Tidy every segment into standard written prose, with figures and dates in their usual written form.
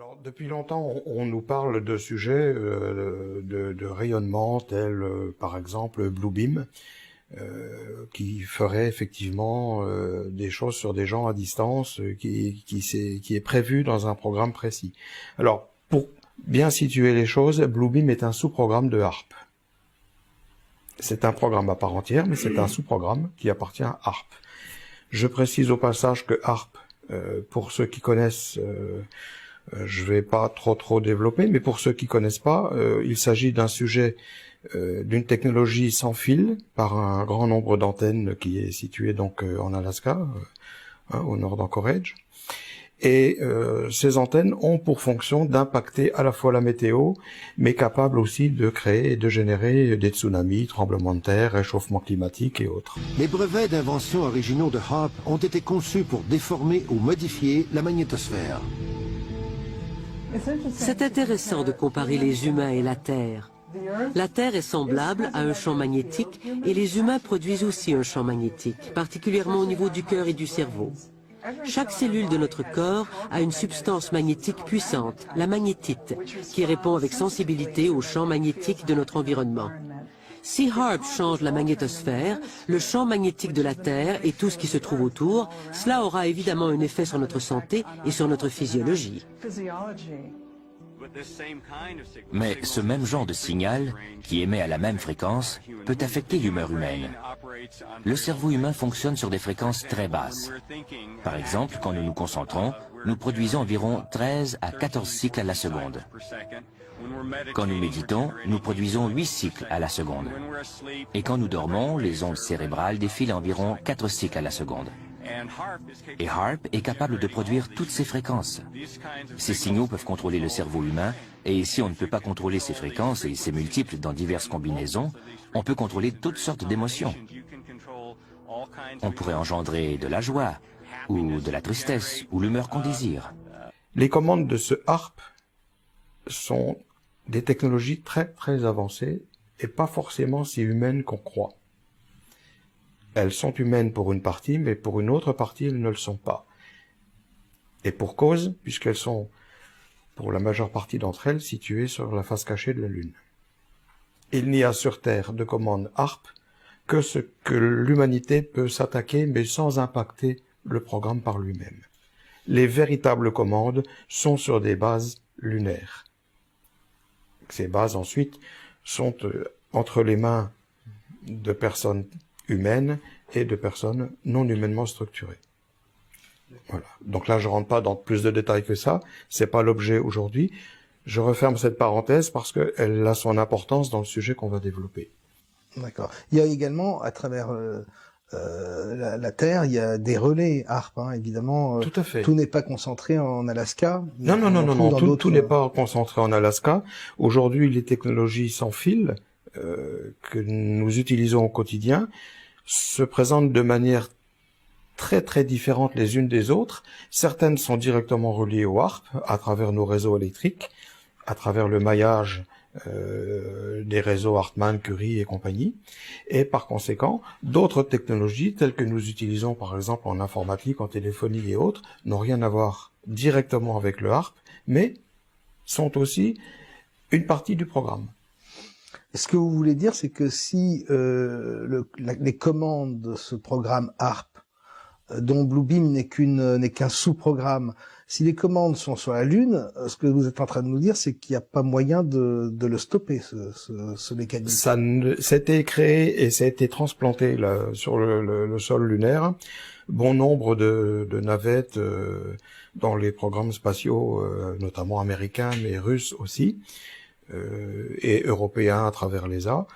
Alors, depuis longtemps, on nous parle de sujets de rayonnement tels, par exemple, Bluebeam, qui ferait effectivement des choses sur des gens à distance, qui est prévu dans un programme précis. Alors, pour bien situer les choses, Bluebeam est un sous-programme de HARP. C'est un programme à part entière, mais c'est un sous-programme qui appartient à HARP. Je précise au passage que HARP, pour ceux qui connaissent, je vais pas trop développer, mais pour ceux qui connaissent pas, il s'agit d'un sujet, d'une technologie sans fil par un grand nombre d'antennes qui est situé donc en Alaska, au nord d'Anchorage. Et ces antennes ont pour fonction d'impacter à la fois la météo, mais capables aussi de créer et de générer des tsunamis, tremblements de terre, réchauffement climatique et autres. Les brevets d'invention originaux de HARP ont été conçus pour déformer ou modifier la magnétosphère. C'est intéressant de comparer les humains et la Terre. La Terre est semblable à un champ magnétique et les humains produisent aussi un champ magnétique, particulièrement au niveau du cœur et du cerveau. Chaque cellule de notre corps a une substance magnétique puissante, la magnétite, qui répond avec sensibilité au champ magnétique de notre environnement. Si HARP change la magnétosphère, le champ magnétique de la Terre et tout ce qui se trouve autour, cela aura évidemment un effet sur notre santé et sur notre physiologie. Mais ce même genre de signal, qui émet à la même fréquence, peut affecter l'humeur humaine. Le cerveau humain fonctionne sur des fréquences très basses. Par exemple, quand nous nous concentrons, nous produisons environ 13 à 14 cycles à la seconde. Quand nous méditons, nous produisons 8 cycles à la seconde. Et quand nous dormons, les ondes cérébrales défilent à environ 4 cycles à la seconde. Et HARP est capable de produire toutes ces fréquences. Ces signaux peuvent contrôler le cerveau humain, et si on ne peut pas contrôler ces fréquences et ces multiples dans diverses combinaisons, on peut contrôler toutes sortes d'émotions. On pourrait engendrer de la joie, ou de la tristesse, ou l'humeur qu'on désire. Les commandes de ce HARP sont des technologies très avancées et pas forcément si humaines qu'on croit. Elles sont humaines pour une partie, mais pour une autre partie, elles ne le sont pas. Et pour cause, puisqu'elles sont, pour la majeure partie d'entre elles, situées sur la face cachée de la Lune. Il n'y a sur Terre de commande HARP que ce que l'humanité peut s'attaquer, mais sans impacter le programme par lui-même. Les véritables commandes sont sur des bases lunaires. Ces bases, ensuite, sont entre les mains de personnes humaines et de personnes non humainement structurées. Voilà. Donc là, je rentre pas dans plus de détails que ça. C'est pas l'objet aujourd'hui. Je referme cette parenthèse parce qu'elle a son importance dans le sujet qu'on va développer. D'accord. Il y a également, à travers la Terre, il y a des relais HARP, hein, évidemment. Tout à fait. Tout n'est pas concentré en Alaska. Non, tout n'est pas concentré en Alaska. Aujourd'hui, les technologies sans fil que nous utilisons au quotidien se présentent de manière très différentes les unes des autres. Certaines sont directement reliées au HARP à travers nos réseaux électriques, à travers le maillage des réseaux Hartmann, Curie et compagnie. Et par conséquent, d'autres technologies telles que nous utilisons par exemple en informatique, en téléphonie et autres, n'ont rien à voir directement avec le HARP, mais sont aussi une partie du programme. Ce que vous voulez dire, c'est que si les commandes de ce programme HARP, dont Bluebeam n'est qu'un sous-programme, si les commandes sont sur la Lune, ce que vous êtes en train de nous dire, c'est qu'il n'y a pas moyen de le stopper, ce mécanisme. C'était créé et ça a été transplanté là, sur le sol lunaire. Bon nombre de navettes dans les programmes spatiaux, notamment américains, mais russes aussi, et européens à travers l'ESA,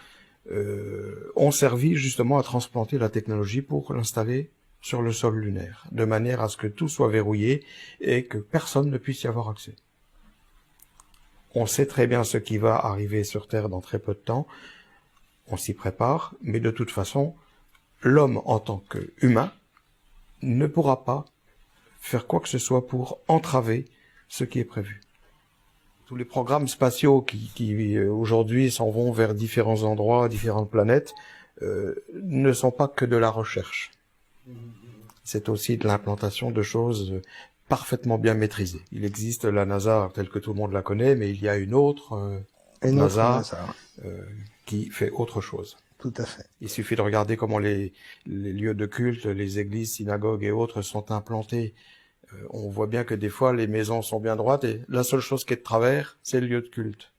ont servi justement à transplanter la technologie pour l'installer sur le sol lunaire, de manière à ce que tout soit verrouillé et que personne ne puisse y avoir accès. On sait très bien ce qui va arriver sur Terre dans très peu de temps, on s'y prépare, mais de toute façon, l'homme en tant qu'humain ne pourra pas faire quoi que ce soit pour entraver ce qui est prévu. Tous les programmes spatiaux qui aujourd'hui s'en vont vers différents endroits, différentes planètes, ne sont pas que de la recherche. C'est aussi de l'implantation de choses parfaitement bien maîtrisé. Il existe la NASA telle que tout le monde la connaît, mais il y a une autre NASA qui fait autre chose. Tout à fait. Il suffit de regarder comment les lieux de culte, les églises, synagogues et autres sont implantés. On voit bien que des fois les maisons sont bien droites et la seule chose qui est de travers, c'est le lieu de culte.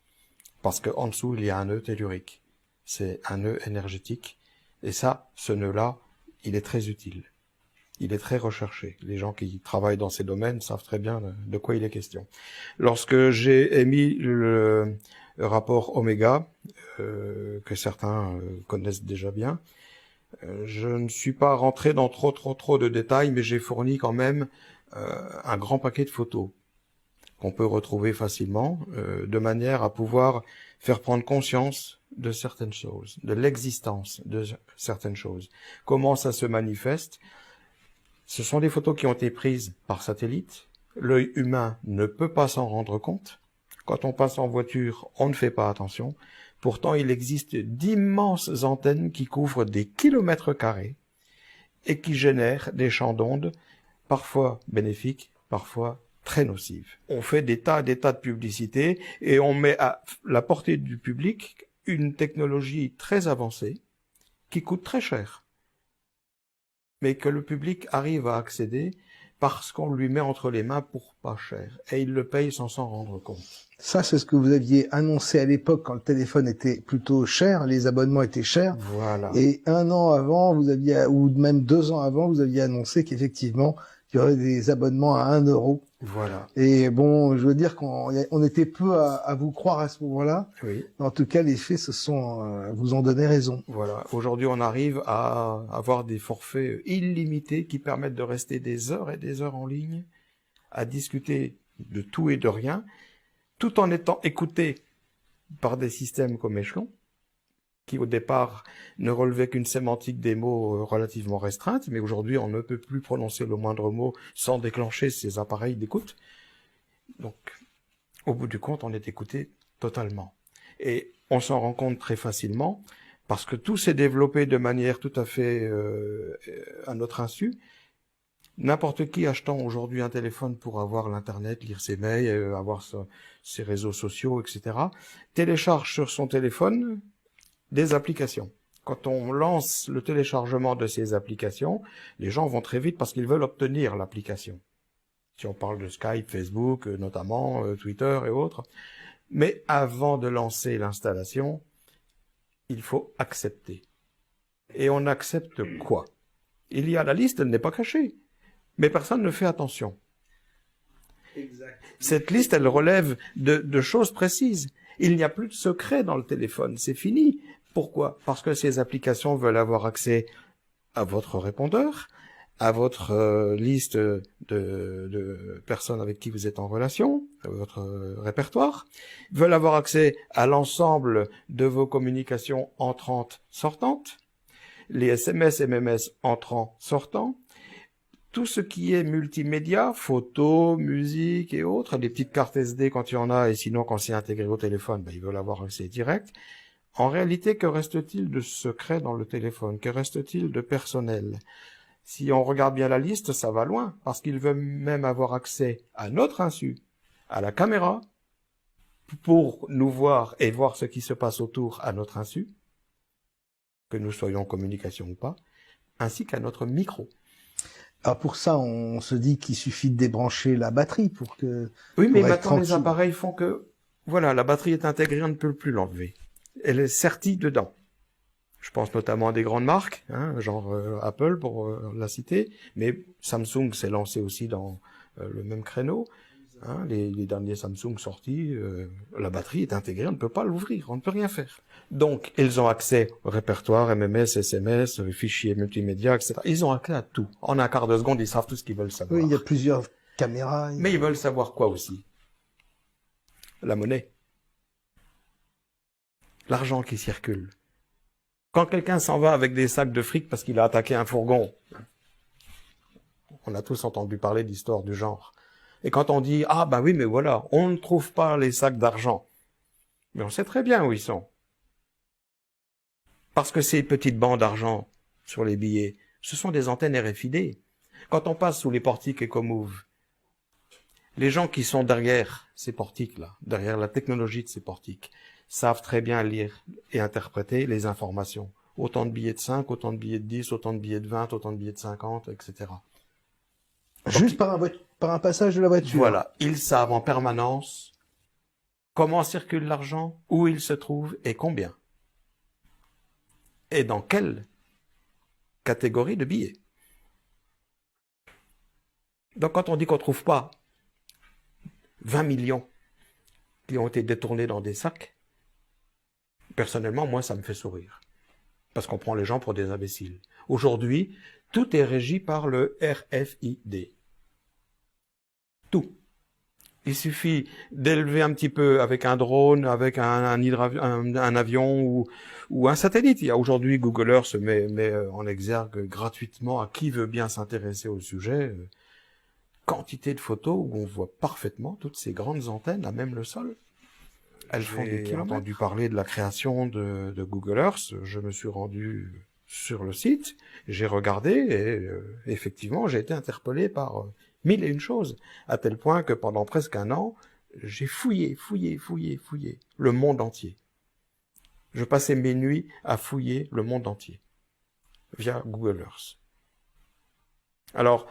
Parce qu'en dessous, il y a un nœud tellurique. C'est un nœud énergétique. Et ça, ce nœud-là, il est très utile. Il est très recherché. Les gens qui travaillent dans ces domaines savent très bien de quoi il est question. Lorsque j'ai émis le rapport Oméga, que certains connaissent déjà bien, je ne suis pas rentré dans trop de détails, mais j'ai fourni quand même un grand paquet de photos qu'on peut retrouver facilement, de manière à pouvoir faire prendre conscience de certaines choses, de l'existence de certaines choses. Comment ça se manifeste? Ce sont des photos qui ont été prises par satellite. L'œil humain ne peut pas s'en rendre compte. Quand on passe en voiture, on ne fait pas attention. Pourtant, il existe d'immenses antennes qui couvrent des kilomètres carrés et qui génèrent des champs d'ondes, parfois bénéfiques, parfois très nocives. On fait des tas de publicités et on met à la portée du public une technologie très avancée qui coûte très cher, mais que le public arrive à accéder parce qu'on lui met entre les mains pour pas cher. Et il le paye sans s'en rendre compte. Ça, c'est ce que vous aviez annoncé à l'époque quand le téléphone était plutôt cher, les abonnements étaient chers. Voilà. Et 1 an avant, vous aviez, ou même 2 ans avant, vous aviez annoncé qu'effectivement, il y aurait des abonnements à 1 euro. Voilà. Et bon, je veux dire qu'on était peu à vous croire à ce moment-là. Oui. En tout cas, les faits vous ont donné raison. Voilà. Aujourd'hui, on arrive à avoir des forfaits illimités qui permettent de rester des heures et des heures en ligne, à discuter de tout et de rien, tout en étant écouté par des systèmes comme Échelon, qui au départ ne relevaient qu'une sémantique des mots relativement restreinte, mais aujourd'hui on ne peut plus prononcer le moindre mot sans déclencher ces appareils d'écoute. Donc, au bout du compte, on est écouté totalement. Et on s'en rend compte très facilement, parce que tout s'est développé de manière tout à fait à notre insu. N'importe qui achetant aujourd'hui un téléphone pour avoir l'internet, lire ses mails, avoir ses réseaux sociaux, etc., télécharge sur son téléphone des applications. Quand on lance le téléchargement de ces applications, les gens vont très vite parce qu'ils veulent obtenir l'application. Si on parle de Skype, Facebook, notamment, Twitter et autres. Mais avant de lancer l'installation, il faut accepter. Et on accepte quoi? Il y a la liste, elle n'est pas cachée. Mais personne ne fait attention. Exact. Cette liste, elle relève de choses précises. Il n'y a plus de secret dans le téléphone, c'est fini. Pourquoi? Parce que ces applications veulent avoir accès à votre répondeur, à votre liste de personnes avec qui vous êtes en relation, à votre répertoire, veulent avoir accès à l'ensemble de vos communications entrantes, sortantes, les SMS, MMS entrants, sortants, tout ce qui est multimédia, photos, musique et autres, les petites cartes SD quand il y en a, et sinon quand c'est intégré au téléphone, ils veulent avoir accès direct. En réalité, que reste-t-il de secret dans le téléphone? Que reste-t-il de personnel? Si on regarde bien la liste, ça va loin, parce qu'ils veulent même avoir accès à notre insu, à la caméra, pour nous voir et voir ce qui se passe autour à notre insu, que nous soyons en communication ou pas, ainsi qu'à notre micro. Alors pour ça, on se dit qu'il suffit de débrancher la batterie pour que... Oui, mais maintenant les appareils font que, voilà, la batterie est intégrée, on ne peut plus l'enlever. Elle est sertie dedans. Je pense notamment à des grandes marques, genre Apple pour la citer, mais Samsung s'est lancé aussi dans le même créneau. Les derniers Samsung sortis, la batterie est intégrée, on ne peut pas l'ouvrir, on ne peut rien faire. Donc, ils ont accès au répertoire, MMS, SMS, fichiers multimédia, etc. Ils ont accès à tout. En un quart de seconde, ils savent tout ce qu'ils veulent savoir. Oui, il y a plusieurs caméras. Mais ils veulent savoir quoi aussi? La monnaie. L'argent qui circule. Quand quelqu'un s'en va avec des sacs de fric parce qu'il a attaqué un fourgon, on a tous entendu parler d'histoires du genre. Et quand on dit « Ah, bah oui, mais voilà, on ne trouve pas les sacs d'argent », mais on sait très bien où ils sont. Parce que ces petites bandes d'argent sur les billets, ce sont des antennes RFID. Quand on passe sous les portiques Ecomove, Les gens qui sont derrière ces portiques-là, derrière la technologie de ces portiques, savent très bien lire et interpréter les informations. Autant de billets de 5, autant de billets de 10, autant de billets de 20, autant de billets de 50, etc. Juste par un passage de la voiture. Voilà, ils savent en permanence comment circule l'argent, où il se trouve et combien. Et dans quelle catégorie de billets. Donc quand on dit qu'on ne trouve pas 20 millions qui ont été détournés dans des sacs, personnellement, moi, ça me fait sourire. Parce qu'on prend les gens pour des imbéciles. Aujourd'hui, tout est régi par le RFID. Tout. Il suffit d'élever un petit peu avec un drone, avec un avion ou un satellite. Il y a aujourd'hui, Google Earth se met en exergue gratuitement à qui veut bien s'intéresser au sujet. Quantité de photos où on voit parfaitement toutes ces grandes antennes à même le sol. Elles font des kilomètres. J'ai entendu parler de la création de Google Earth. Je me suis rendu sur le site, j'ai regardé et effectivement j'ai été interpellé par mille et une choses, à tel point que pendant presque un an, j'ai fouillé le monde entier. Je passais mes nuits à fouiller le monde entier via Google Earth. Alors,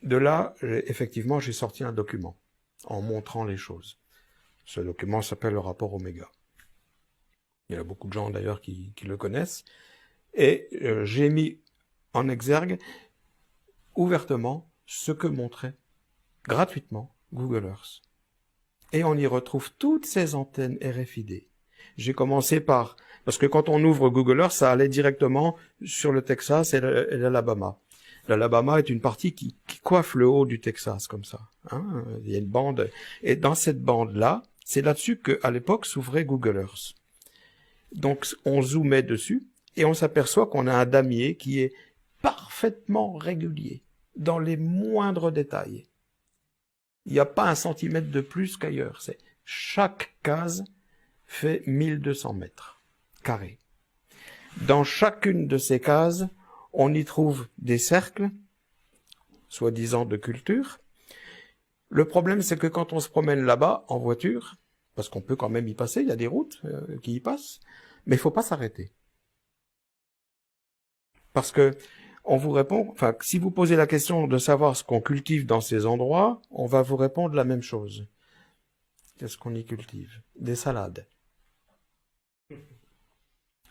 de là, effectivement, j'ai sorti un document en montrant les choses. Ce document s'appelle le rapport Oméga. Il y a beaucoup de gens d'ailleurs qui le connaissent. Et j'ai mis en exergue ouvertement ce que montrait gratuitement Google Earth. Et on y retrouve toutes ces antennes RFID. J'ai commencé par... Parce que quand on ouvre Google Earth, ça allait directement sur le Texas et l'Alabama. L'Alabama est une partie qui coiffe le haut du Texas, comme ça. Hein, il y a une bande. Et dans cette bande-là, c'est là-dessus qu'à l'époque s'ouvrait Google Earth. Donc on zoomait dessus et on s'aperçoit qu'on a un damier qui est parfaitement régulier, dans les moindres détails. Il n'y a pas un centimètre de plus qu'ailleurs. Chaque case fait 1200 mètres carrés. Dans chacune de ces cases, on y trouve des cercles, soi-disant de culture. Le problème, c'est que quand on se promène là-bas, en voiture, parce qu'on peut quand même y passer, il y a des routes qui y passent, mais il ne faut pas s'arrêter. Parce que on vous répond, enfin, si vous posez la question de savoir ce qu'on cultive dans ces endroits, on va vous répondre la même chose. Qu'est-ce qu'on y cultive? Des salades.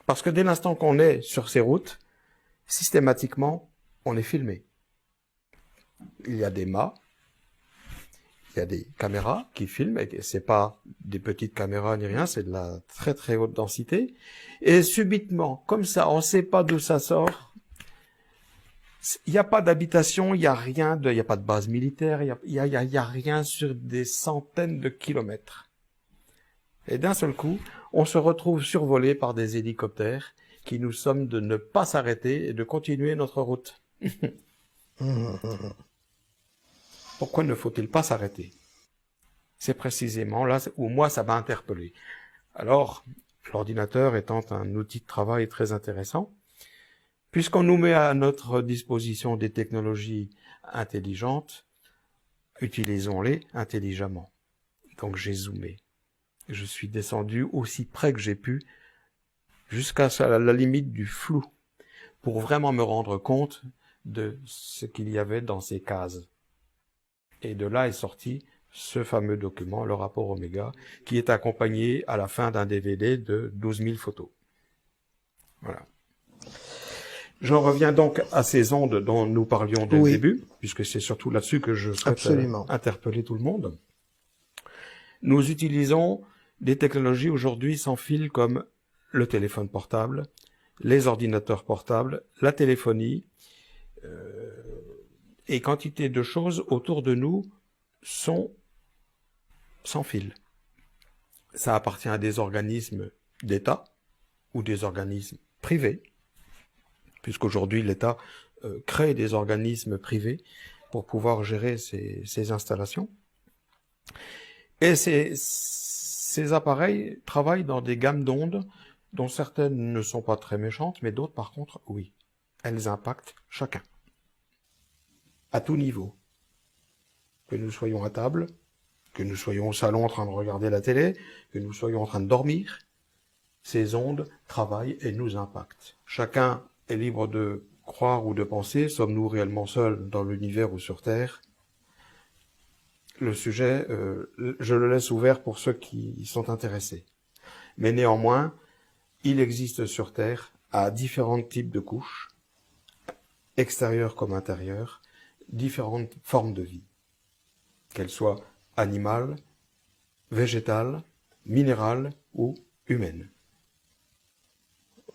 Parce que dès l'instant qu'on est sur ces routes, systématiquement, on est filmé. Il y a des mâts, il y a des caméras qui filment, et c'est pas des petites caméras ni rien, c'est de la très très haute densité. Et subitement, comme ça, on sait pas d'où ça sort. Il n'y a pas d'habitation, il n'y a rien, il n'y a pas de base militaire, il y a rien sur des centaines de kilomètres. Et d'un seul coup, on se retrouve survolé par des hélicoptères qui nous somment de ne pas s'arrêter et de continuer notre route. Pourquoi ne faut-il pas s'arrêter? C'est précisément là où moi ça m'a interpellé. Alors, l'ordinateur étant un outil de travail très intéressant, puisqu'on nous met à notre disposition des technologies intelligentes, utilisons-les intelligemment. Donc j'ai zoomé. Je suis descendu aussi près que j'ai pu, jusqu'à la limite du flou, pour vraiment me rendre compte de ce qu'il y avait dans ces cases. Et de là est sorti ce fameux document, le rapport Oméga, qui est accompagné à la fin d'un DVD de 12 000 photos. Voilà. J'en reviens donc à ces ondes dont nous parlions dès le début, puisque c'est surtout là-dessus que je souhaite interpeller tout le monde. Nous utilisons des technologies aujourd'hui sans fil comme le téléphone portable, les ordinateurs portables, la téléphonie, et quantité de choses autour de nous sont sans fil. Ça appartient à des organismes d'État ou des organismes privés, puisqu'aujourd'hui l'État crée des organismes privés pour pouvoir gérer ces installations. Et ces appareils travaillent dans des gammes d'ondes dont certaines ne sont pas très méchantes, mais d'autres par contre, oui. Elles impactent chacun, à tout niveau. que nous soyons à table, que nous soyons au salon en train de regarder la télé, que nous soyons en train de dormir, ces ondes travaillent et nous impactent. Chacun est libre de croire ou de penser, sommes-nous réellement seuls dans l'univers ou sur Terre? Le sujet, je le laisse ouvert pour ceux qui y sont intéressés. Mais néanmoins, il existe sur Terre, à différents types de couches, extérieures comme intérieures, différentes formes de vie, qu'elles soient animales, végétales, minérales ou humaines.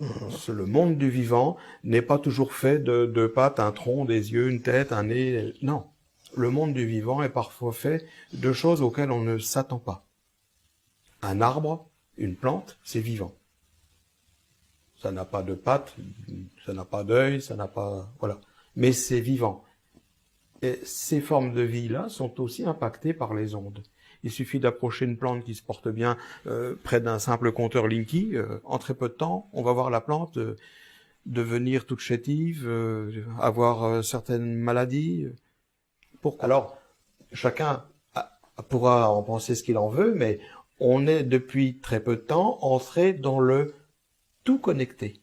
Le monde du vivant n'est pas toujours fait de deux pattes, un tronc, des yeux, une tête, un nez. Non. Le monde du vivant est parfois fait de choses auxquelles on ne s'attend pas. Un arbre, une plante, c'est vivant. Ça n'a pas de pattes, ça n'a pas d'œil, ça n'a pas... Voilà. Mais c'est vivant. Et ces formes de vie-là sont aussi impactées par les ondes. Il suffit d'approcher une plante qui se porte bien près d'un simple compteur Linky. En très peu de temps, on va voir la plante devenir toute chétive, avoir certaines maladies. Pourquoi? Alors, chacun pourra en penser ce qu'il en veut, mais on est depuis très peu de temps entré dans le tout connecté.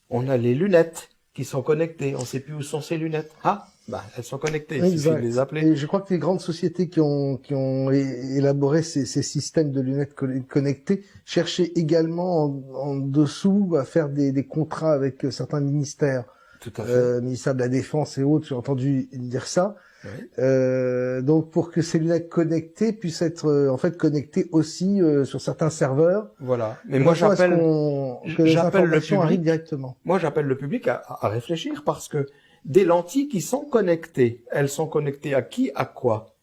On a les lunettes qui sont connectées. On ne sait plus où sont ces lunettes. Ah, bah, elles sont connectées. Il suffit de les appeler. Et je crois que les grandes sociétés qui ont élaboré ces systèmes de lunettes connectées cherchaient également en dessous à faire des contrats avec certains ministères. Tout à fait. Ministère de la Défense et autres, j'ai entendu dire ça. Oui. Donc pour que ces lunettes connectées puissent être en fait connectées aussi sur certains serveurs. Voilà. Mais moi j'appelle le public directement. Moi j'appelle le public à réfléchir parce que des lentilles qui sont connectées, elles sont connectées à qui, à quoi?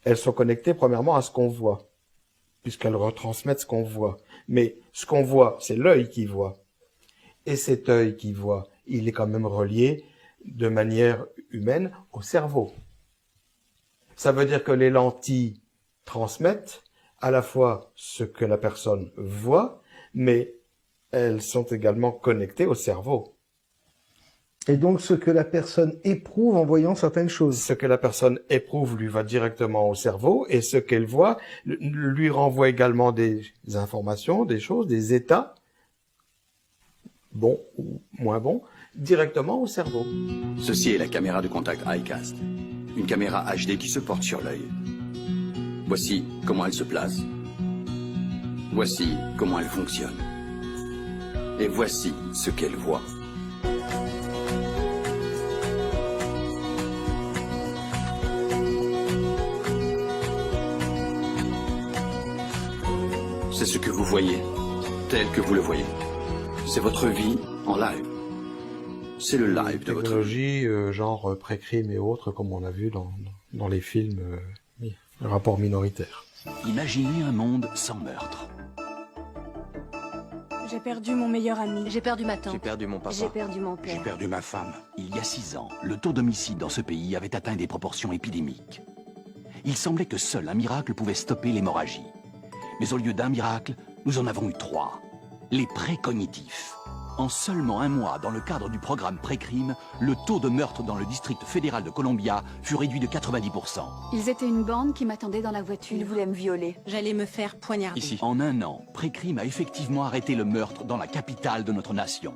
Elles sont connectées premièrement à ce qu'on voit, puisqu'elles retransmettent ce qu'on voit. Mais ce qu'on voit, c'est l'œil qui voit. Et cet œil qui voit, il est quand même relié de manière humaine au cerveau. Ça veut dire que les lentilles transmettent à la fois ce que la personne voit, mais elles sont également connectées au cerveau. Et donc ce que la personne éprouve en voyant certaines choses. Ce que la personne éprouve lui va directement au cerveau, et ce qu'elle voit lui renvoie également des informations, des choses, des états, bons ou moins bons, directement au cerveau. Ceci est la caméra de contact iCast. Une caméra HD qui se porte sur l'œil. Voici comment elle se place. Voici comment elle fonctionne. Et voici ce qu'elle voit. C'est ce que vous voyez, tel que vous le voyez. C'est votre vie en live. C'est le live de votre vie. Technologie, genre pré-crime et autres, comme on a vu dans les films, le rapport minoritaire. Imaginez un monde sans meurtre. J'ai perdu mon meilleur ami. J'ai perdu ma tante. J'ai perdu mon papa. J'ai perdu mon père. J'ai perdu ma femme. Il y a 6 ans, le taux d'homicide dans ce pays avait atteint des proportions épidémiques. Il semblait que seul un miracle pouvait stopper l'hémorragie. Mais au lieu d'un miracle, nous en avons eu 3. Les précognitifs. En seulement 1 mois, dans le cadre du programme Pré-Crime, le taux de meurtre dans le district fédéral de Columbia fut réduit de 90%. Ils étaient une bande qui m'attendait dans la voiture. Il voulait me violer. J'allais me faire poignarder. Ici. En 1 an, Pré-Crime a effectivement arrêté le meurtre dans la capitale de notre nation.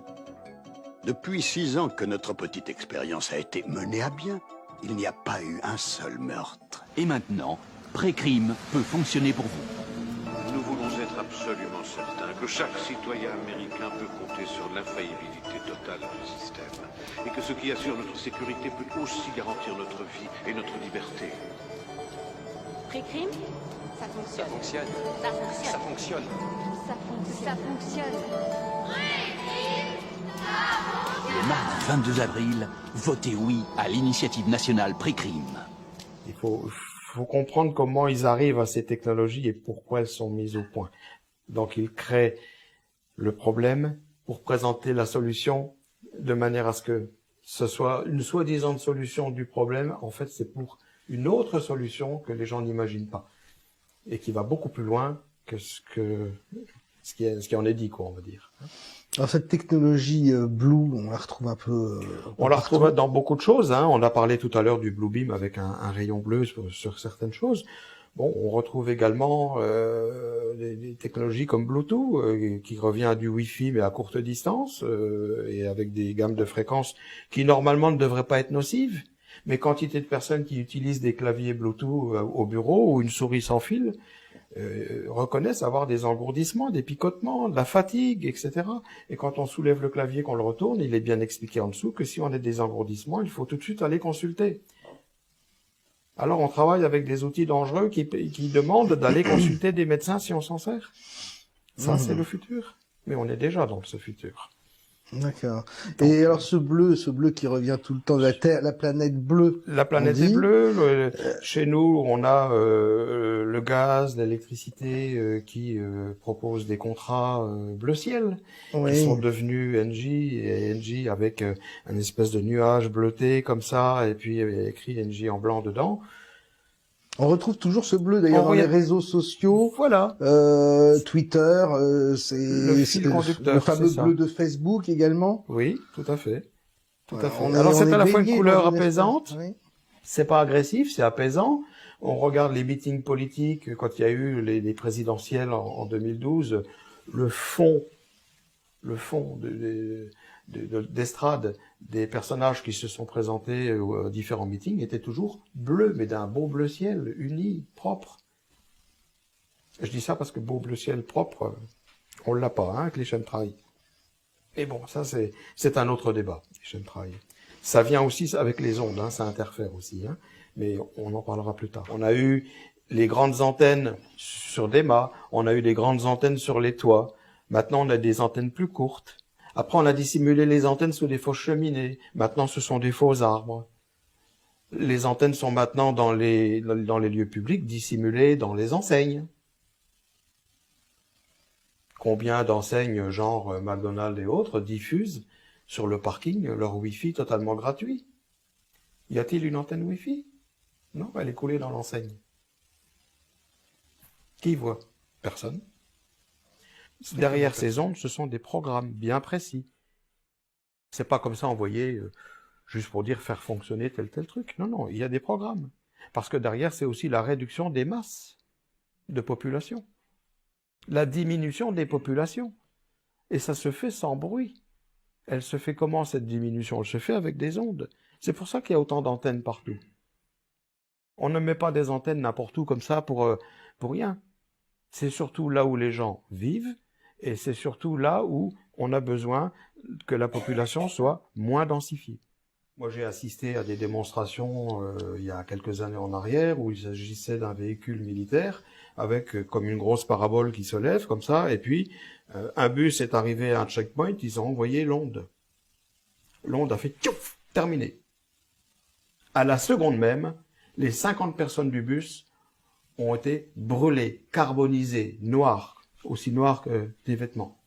Depuis 6 ans que notre petite expérience a été menée à bien, il n'y a pas eu un seul meurtre. Et maintenant, Pré-Crime peut fonctionner pour vous. Nous voulons être absolument certains que chaque citoyen américain peut compter sur l'infaillibilité totale du système et que ce qui assure notre sécurité peut aussi garantir notre vie et notre liberté. Pré-crime, ça fonctionne. Ça fonctionne. Ça fonctionne. Ça fonctionne. Ça fonctionne. Ça fonctionne. Le mardi 22 avril, votez oui à l'initiative nationale Pré-Crime. Il faut comprendre comment ils arrivent à ces technologies et pourquoi elles sont mises au point. Donc ils créent le problème pour présenter la solution de manière à ce que ce soit une soi-disant solution du problème. En fait, c'est pour une autre solution que les gens n'imaginent pas et qui va beaucoup plus loin que ce qui en est dit, quoi, on va dire. Alors cette technologie Blue, on la retrouve un peu... On la retrouve dans beaucoup de choses. Hein. On a parlé tout à l'heure du Blue Beam avec un rayon bleu sur certaines choses. Bon, on retrouve également des technologies comme Bluetooth, qui revient à du Wi-Fi mais à courte distance, et avec des gammes de fréquences qui normalement ne devraient pas être nocives. Mais quantité de personnes qui utilisent des claviers Bluetooth au bureau ou une souris sans fil reconnaissent avoir des engourdissements, des picotements, de la fatigue, etc. Et quand on soulève le clavier, qu'on le retourne, il est bien expliqué en dessous que si on a des engourdissements, il faut tout de suite aller consulter. Alors on travaille avec des outils dangereux qui demandent d'aller consulter des médecins si on s'en sert. Ça, c'est le futur. Mais on est déjà dans ce futur. D'accord. Et alors ce bleu qui revient tout le temps de la Terre, la planète bleue. La planète est bleue. Chez nous, on a le gaz, l'électricité qui propose des contrats bleu ciel. Oui. Qui sont devenus Engie et Engie avec un espèce de nuage bleuté comme ça et puis écrit Engie en blanc dedans. On retrouve toujours ce bleu d'ailleurs dans les réseaux sociaux. Voilà. Twitter, c'est le fil conducteur, le fameux bleu de Facebook également. Oui, tout à fait. Tout à fait. Alors Alors c'est à la fois une couleur apaisante. Oui. C'est pas agressif, c'est apaisant. On regarde les meetings politiques quand il y a eu les présidentielles en 2012. Le fond d'estrade des personnages qui se sont présentés aux différents meetings était toujours bleu, mais d'un beau bleu ciel, uni, propre. Je dis ça parce que beau bleu ciel propre, on l'a pas, hein, avec les chemtrails. Et bon, ça c'est un autre débat, les chemtrails. Ça vient aussi avec les ondes, hein, ça interfère aussi, hein, mais on en parlera plus tard. On a eu les grandes antennes sur des mâts, on a eu des grandes antennes sur les toits. Maintenant, on a des antennes plus courtes. Après, on a dissimulé les antennes sous des fausses cheminées. Maintenant, ce sont des faux arbres. Les antennes sont maintenant dans les lieux publics, dissimulées dans les enseignes. Combien d'enseignes, genre McDonald's et autres, diffusent sur le parking leur Wi-Fi totalement gratuit? Y a-t-il une antenne Wi-Fi? Non, elle est coulée dans l'enseigne. Qui voit? Personne. Derrière ces ondes, ce sont des programmes bien précis. C'est pas comme ça envoyé juste pour dire faire fonctionner tel truc. Non, non, il y a des programmes. Parce que derrière, c'est aussi la réduction des masses de population. La diminution des populations. Et ça se fait sans bruit. Elle se fait comment, cette diminution? Elle se fait avec des ondes. C'est pour ça qu'il y a autant d'antennes partout. On ne met pas des antennes n'importe où comme ça pour rien. C'est surtout là où les gens vivent, et c'est surtout là où on a besoin que la population soit moins densifiée. Moi, j'ai assisté à des démonstrations il y a quelques années en arrière où il s'agissait d'un véhicule militaire avec comme une grosse parabole qui se lève comme ça, et puis un bus est arrivé à un checkpoint, ils ont envoyé l'onde. L'onde a fait tchouf, terminé. À la seconde même, les 50 personnes du bus ont été brûlées, carbonisées, noires, aussi noires que des vêtements.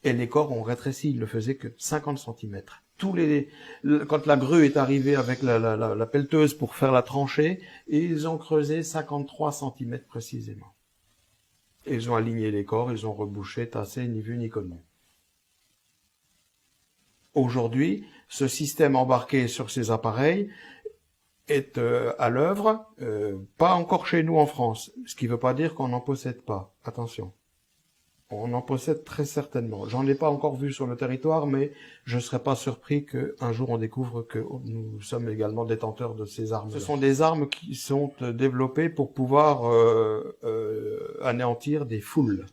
Et les corps ont rétréci, ils ne faisaient que 50 cm. Quand la grue est arrivée avec la pelleteuse pour faire la tranchée, ils ont creusé 53 cm précisément. Et ils ont aligné les corps, ils ont rebouché, tassé, ni vu ni connu. Aujourd'hui, ce système embarqué sur ces appareils est à l'œuvre, pas encore chez nous en France, ce qui ne veut pas dire qu'on n'en possède pas. Attention. On en possède très certainement. J'en ai pas encore vu sur le territoire, mais je ne serais pas surpris qu'un jour on découvre que nous sommes également détenteurs de ces armes. Ce sont des armes qui sont développées pour pouvoir anéantir des foules.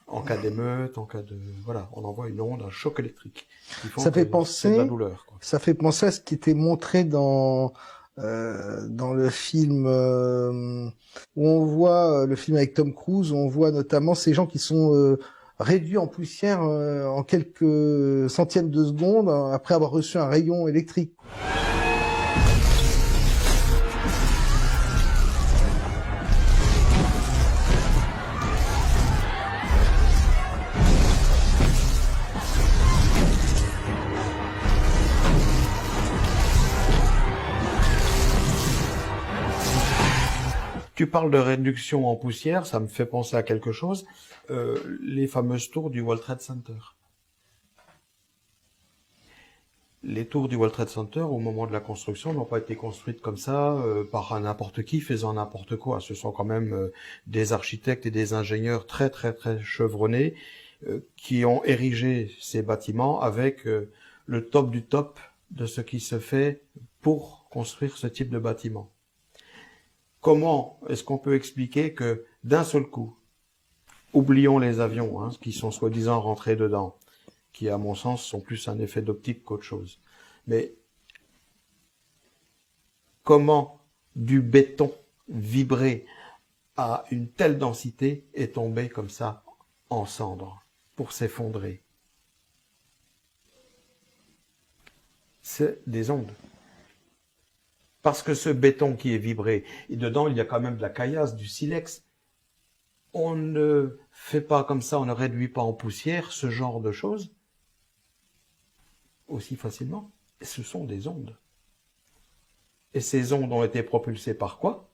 En cas d'émeute, en cas de... Voilà, on envoie une onde, un choc électrique. Ça fait penser, de la douleur, quoi. Ça fait penser à ce qui était montré dans le film où on voit le film avec Tom Cruise, où on voit notamment ces gens qui sont réduits en poussière en quelques centièmes de seconde après avoir reçu un rayon électrique. Tu parles de réduction en poussière, ça me fait penser à quelque chose, les fameuses tours du World Trade Center. Les tours du World Trade Center, au moment de la construction, n'ont pas été construites comme ça par n'importe qui faisant n'importe quoi. Ce sont quand même des architectes et des ingénieurs très très très chevronnés qui ont érigé ces bâtiments avec le top du top de ce qui se fait pour construire ce type de bâtiment. Comment est-ce qu'on peut expliquer que d'un seul coup, oublions les avions, hein, qui sont soi-disant rentrés dedans, qui à mon sens sont plus un effet d'optique qu'autre chose. Mais comment du béton vibré à une telle densité est tombé comme ça en cendres pour s'effondrer? C'est des ondes. Parce que ce béton qui est vibré, et dedans il y a quand même de la caillasse, du silex, on ne fait pas comme ça, on ne réduit pas en poussière ce genre de choses aussi facilement. Et ce sont des ondes. Et ces ondes ont été propulsées par quoi?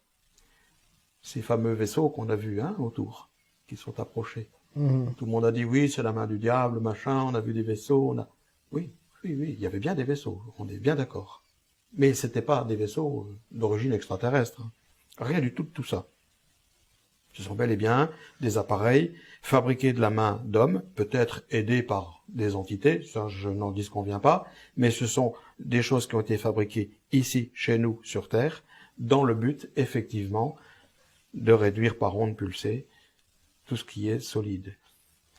Ces fameux vaisseaux qu'on a vus autour, qui sont approchés. Tout le monde a dit oui, c'est la main du diable, machin, on a vu des vaisseaux, on a... Oui, il y avait bien des vaisseaux, on est bien d'accord. Mais ce n'étaient pas des vaisseaux d'origine extraterrestre. Rien du tout de tout ça. Ce sont bel et bien des appareils fabriqués de la main d'hommes, peut-être aidés par des entités, ça je n'en disconviens pas, mais ce sont des choses qui ont été fabriquées ici, chez nous, sur Terre, dans le but, effectivement, de réduire par ondes pulsées tout ce qui est solide.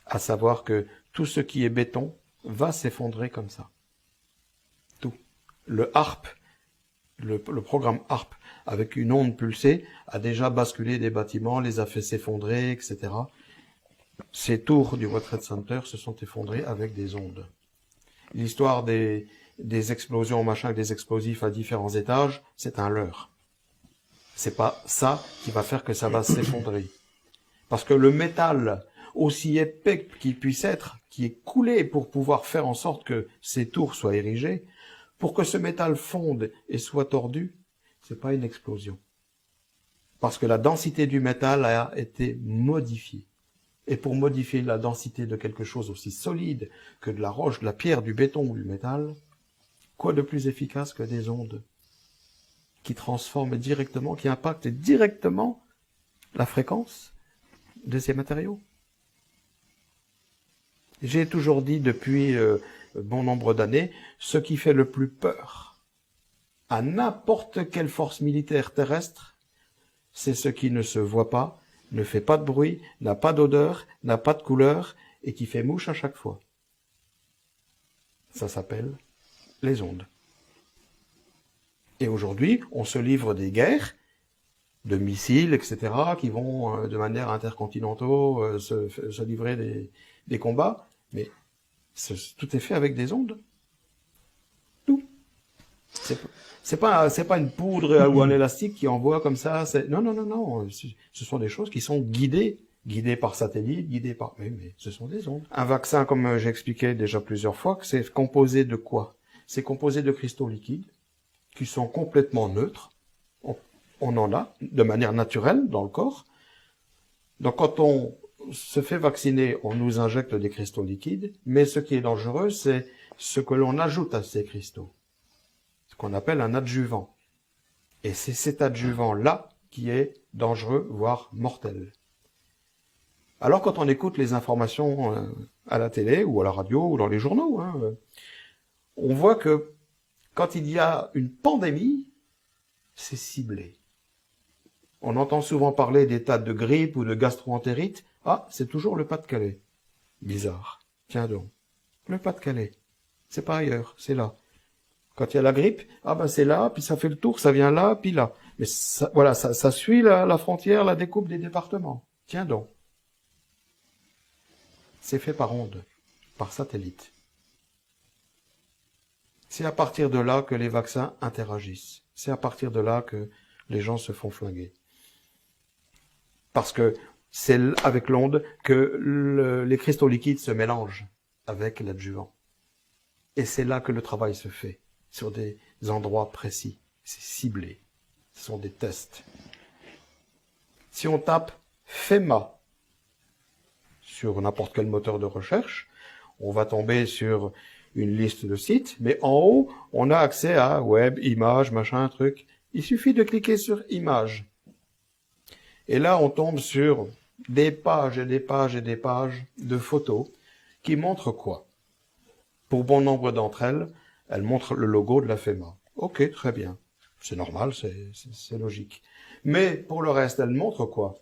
À savoir que tout ce qui est béton va s'effondrer comme ça. Tout. Le HARP, le programme HARP, avec une onde pulsée, a déjà basculé des bâtiments, les a fait s'effondrer, etc. Ces tours du World Trade Center se sont effondrés avec des ondes. L'histoire des explosions, machin, des explosifs à différents étages, c'est un leurre. C'est pas ça qui va faire que ça va s'effondrer. Parce que le métal, aussi épais qu'il puisse être, qui est coulé pour pouvoir faire en sorte que ces tours soient érigées, pour que ce métal fonde et soit tordu, c'est pas une explosion. Parce que la densité du métal a été modifiée. Et pour modifier la densité de quelque chose aussi solide que de la roche, de la pierre, du béton ou du métal, quoi de plus efficace que des ondes qui transforment directement, qui impactent directement la fréquence de ces matériaux? J'ai toujours dit depuis bon nombre d'années, ce qui fait le plus peur à n'importe quelle force militaire terrestre, c'est ce qui ne se voit pas, ne fait pas de bruit, n'a pas d'odeur, n'a pas de couleur, et qui fait mouche à chaque fois. Ça s'appelle les ondes. Et aujourd'hui, on se livre des guerres, de missiles, etc., qui vont de manière intercontinentale se livrer des combats, mais tout est fait avec des ondes. Tout. C'est pas une poudre ou un élastique qui envoie comme ça. Non. Ce sont des choses qui sont guidées par satellite, guidées par... Mais ce sont des ondes. Un vaccin, comme j'ai expliqué déjà plusieurs fois, c'est composé de quoi? C'est composé de cristaux liquides qui sont complètement neutres. On en a de manière naturelle dans le corps. Donc quand on se fait vacciner, on nous injecte des cristaux liquides, mais ce qui est dangereux, c'est ce que l'on ajoute à ces cristaux, ce qu'on appelle un adjuvant. Et c'est cet adjuvant-là qui est dangereux, voire mortel. Alors quand on écoute les informations à la télé, ou à la radio, ou dans les journaux, on voit que quand il y a une pandémie, c'est ciblé. On entend souvent parler des tas de grippe ou de gastro-entérite. Ah, c'est toujours le Pas-de-Calais. Bizarre. Tiens donc. Le Pas-de-Calais. C'est pas ailleurs, c'est là. Quand il y a la grippe, c'est là, puis ça fait le tour, ça vient là, puis là. Mais ça, voilà, ça suit la frontière, la découpe des départements. Tiens donc. C'est fait par onde, par satellite. C'est à partir de là que les vaccins interagissent. C'est à partir de là que les gens se font flinguer. Parce que c'est avec l'onde que les cristaux liquides se mélangent avec l'adjuvant. Et c'est là que le travail se fait, sur des endroits précis. C'est ciblé. Ce sont des tests. Si on tape FEMA sur n'importe quel moteur de recherche, on va tomber sur une liste de sites, mais en haut, on a accès à web, images, machin, truc. Il suffit de cliquer sur images. Et là, on tombe sur des pages et des pages et des pages de photos qui montrent quoi? Pour bon nombre d'entre elles, elles montrent le logo de la FEMA. Ok, très bien. C'est normal, c'est logique. Mais pour le reste, elles montrent quoi?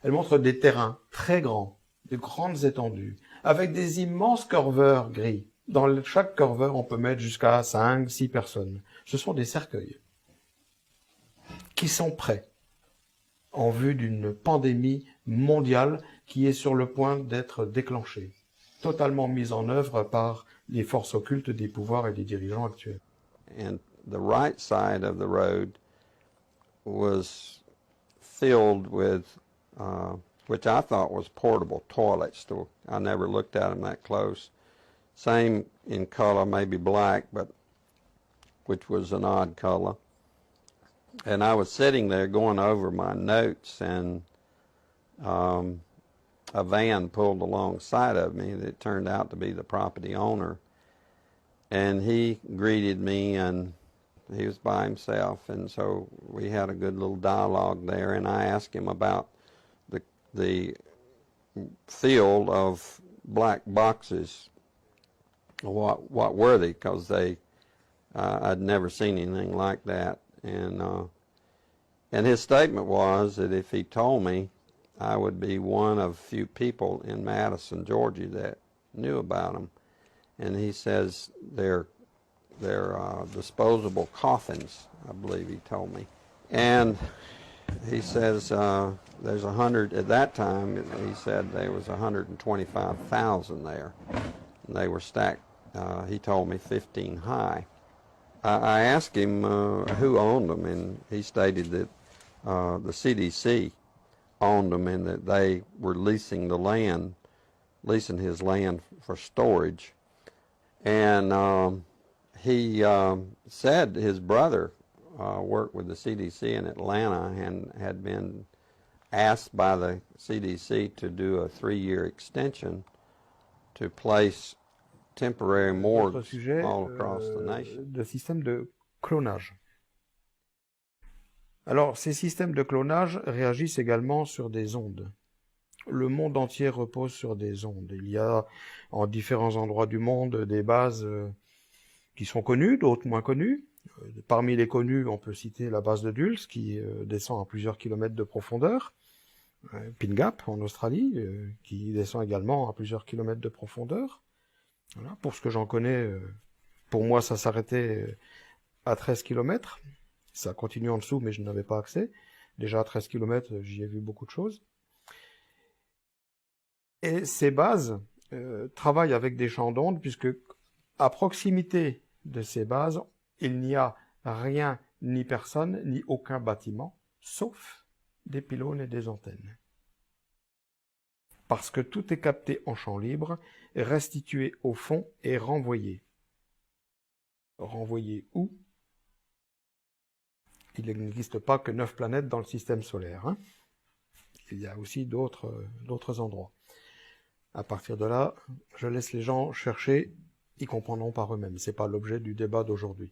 Elles montrent des terrains très grands, de grandes étendues, avec des immenses curveurs gris. Dans chaque curveur, on peut mettre jusqu'à 5, 6 personnes. Ce sont des cercueils qui sont prêts en vue d'une pandémie mondiale qui est sur le point d'être déclenchée, totalement mise en œuvre par les forces occultes des pouvoirs et des dirigeants actuels. And the right side of the road was filled with, which I thought was portable toilets. I never looked at them that close. Same in color, maybe black, but which was an odd color. And I was sitting there going over my notes, and a van pulled alongside of me that turned out to be the property owner. And he greeted me, and he was by himself, and so we had a good little dialogue there, and I asked him about the field of black boxes. What were they? Because I'd never seen anything like that, and his statement was that if he told me, I would be one of few people in Madison, Georgia, that knew about them. And he says they're disposable coffins, I believe he told me. And he says there's 100, at that time, he said there was 125,000 there. And they were stacked, he told me 15 high. I asked him who owned them, and he stated that the CDC owned them and that they were leasing the land, leasing his land for storage. And he said his brother worked with the CDC in Atlanta and had been asked by the CDC to do a 3-year extension to place temporary morgues all across the nation. De système de clonage. Alors, ces systèmes de clonage réagissent également sur des ondes. Le monde entier repose sur des ondes. Il y a en différents endroits du monde des bases qui sont connues, d'autres moins connues. Parmi les connues, on peut citer la base de Dulce qui descend à plusieurs kilomètres de profondeur. Pine Gap en Australie qui descend également à plusieurs kilomètres de profondeur. Voilà. Pour ce que j'en connais, pour moi ça s'arrêtait à 13 kilomètres. Ça continue en dessous mais je n'avais pas accès. Déjà à 13 kilomètres, j'y ai vu beaucoup de choses. Et ces bases travaillent avec des champs d'ondes puisque à proximité de ces bases, il n'y a rien, ni personne, ni aucun bâtiment, sauf des pylônes et des antennes. Parce que tout est capté en champ libre, restitué au fond et renvoyé. Renvoyé où? Il n'existe pas que 9 planètes dans le système solaire. Hein. Il y a aussi d'autres endroits. À partir de là, je laisse les gens chercher, ils comprendront par eux-mêmes. Ce n'est pas l'objet du débat d'aujourd'hui.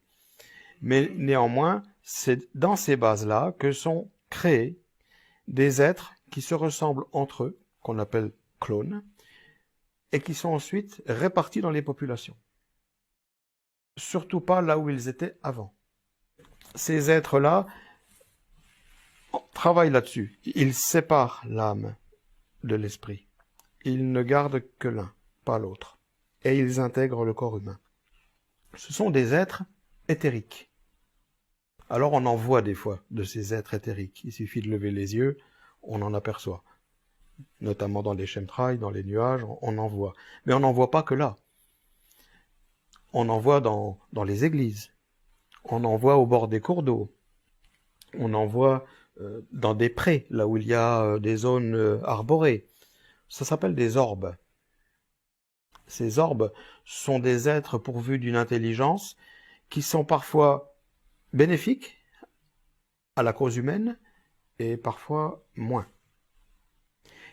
Mais néanmoins, c'est dans ces bases-là que sont créés des êtres qui se ressemblent entre eux, qu'on appelle clones, et qui sont ensuite répartis dans les populations. Surtout pas là où ils étaient avant. Ces êtres-là travaillent là-dessus. Ils séparent l'âme de l'esprit. Ils ne gardent que l'un, pas l'autre. Et ils intègrent le corps humain. Ce sont des êtres éthériques. Alors on en voit des fois de ces êtres éthériques. Il suffit de lever les yeux, on en aperçoit. Notamment dans les chemtrails, dans les nuages, on en voit. Mais on n'en voit pas que là. On en voit dans les églises. On en voit au bord des cours d'eau. On en voit dans des prés, là où il y a des zones arborées. Ça s'appelle des orbes. Ces orbes sont des êtres pourvus d'une intelligence qui sont parfois bénéfiques à la cause humaine et parfois moins.